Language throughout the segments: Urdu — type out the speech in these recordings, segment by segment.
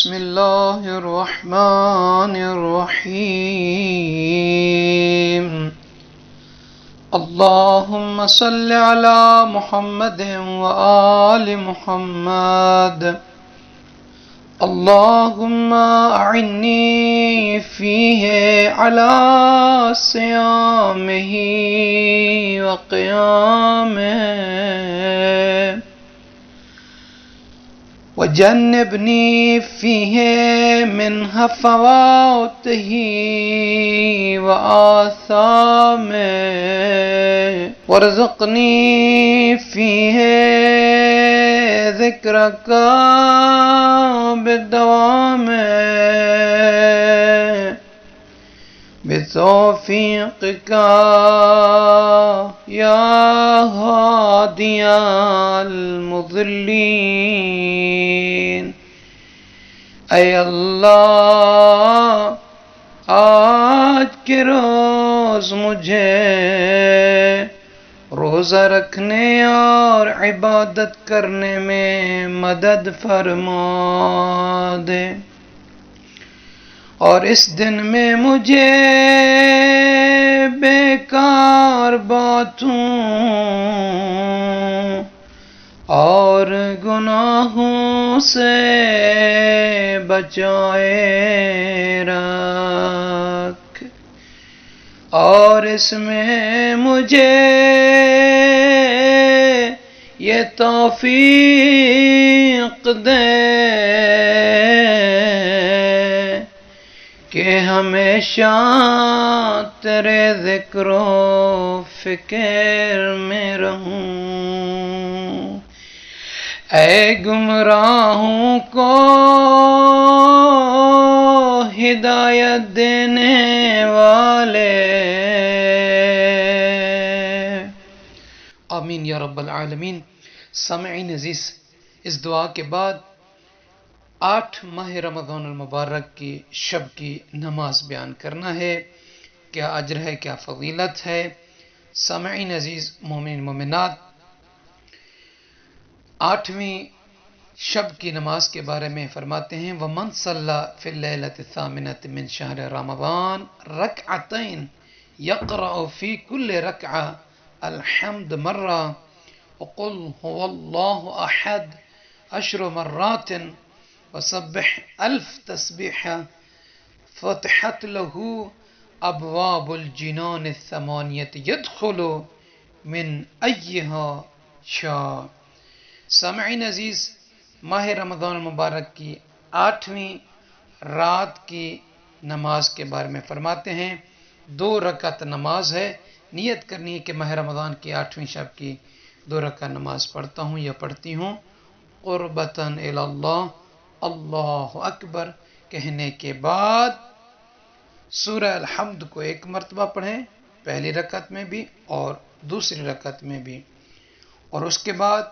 بسم الله الرحمن الرحيم اللهم صل على محمد وآل محمد اللهم أعني فيه على صيامه وقيامه وجنبني فيه من هفواته وآثامه وارزقني فيه ذكرك بالدوام بتوفيقك يا هادي المضلين اے اللہ آج کے روز مجھے روزہ رکھنے اور عبادت کرنے میں مدد فرما دے اور اس دن میں مجھے بیکار باتوں اور گناہوں سے بچائے رکھ اور اس میں مجھے یہ توفیق دے کہ ہمیشہ تیرے ذکر و فکر میں رہوں اے گمراہوں کو ہدایت دینے والے آمین یا رب العالمین۔ سامعین عزیز، اس دعا کے بعد 8 ماہ رمضان المبارک کی شب کی نماز بیان کرنا ہے۔ کیا اجر ہے، کیا فضیلت ہے۔ سامعین عزیز، مومن مومنات، 8ویں شب کی نماز کے بارے میں فرماتے ہیں وَمَنْ صَلَّى فِي اللَّيْلَةِ الثَّامِنَةِ مِنْ شَهْرِ رَمَضَانَ رَكْعَتَيْنِ يَقْرَأُ فِي كُلِّ رَكْعَةٍ الْحَمْدَ مَرَّةً وَقُلْ هُوَ اللَّهُ أَحَدٌ 10 مرات وسبح 1000 تسبيحة فتحت له أبواب الجنان الثمانية يدخل من أيها شاء۔ سامعین عزیز، ماہ رمضان المبارک کی 8ویں رات کی نماز کے بارے میں فرماتے ہیں 2 رکعت نماز ہے۔ نیت کرنی ہے کہ ماہ رمضان کی 8ویں شب کی 2 رکعت نماز پڑھتا ہوں یا پڑھتی ہوں۔ قربتاً الی اللہ، اللہ اکبر کہنے کے بعد سورہ الحمد کو 1 مرتبہ پڑھیں، پہلی رکعت میں بھی اور دوسری رکعت میں بھی، اور اس کے بعد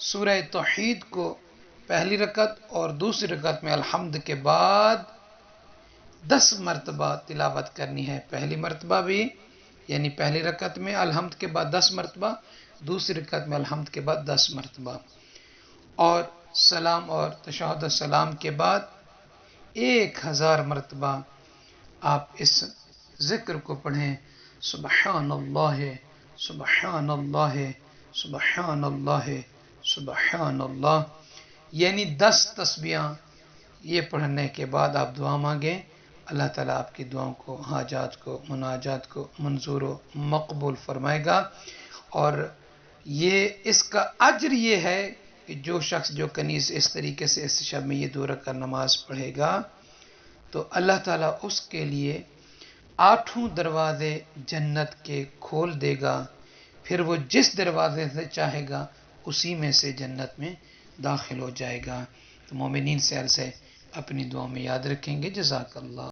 سورہ توحید کو پہلی رکعت اور دوسری رکعت میں الحمد کے بعد 10 مرتبہ تلاوت کرنی ہے۔ پہلی مرتبہ بھی یعنی پہلی رکعت میں الحمد کے بعد 10 مرتبہ، دوسری رکعت میں الحمد کے بعد 10 مرتبہ، اور سلام اور تشہد السلام کے بعد 1000 مرتبہ آپ اس ذکر کو پڑھیں سبحان اللہ سبحان اللہ سبحان اللہ سبحان اللہ، یعنی 10 تسبیحاں یہ پڑھنے کے بعد آپ دعا مانگیں۔ اللہ تعالیٰ آپ کی دعاؤں کو، حاجات کو، مناجات کو منظور و مقبول فرمائے گا۔ اور یہ اس کا اجر یہ ہے کہ جو شخص جو کنیز اس طریقے سے اس شب میں یہ 2 رکعت نماز پڑھے گا تو اللہ تعالیٰ اس کے لیے 8 دروازے جنت کے کھول دے گا، پھر وہ جس دروازے سے چاہے گا اسی میں سے جنت میں داخل ہو جائے گا۔ تو مومنین سے عرض ہے اپنی دعاؤں میں یاد رکھیں گے۔ جزاک اللہ۔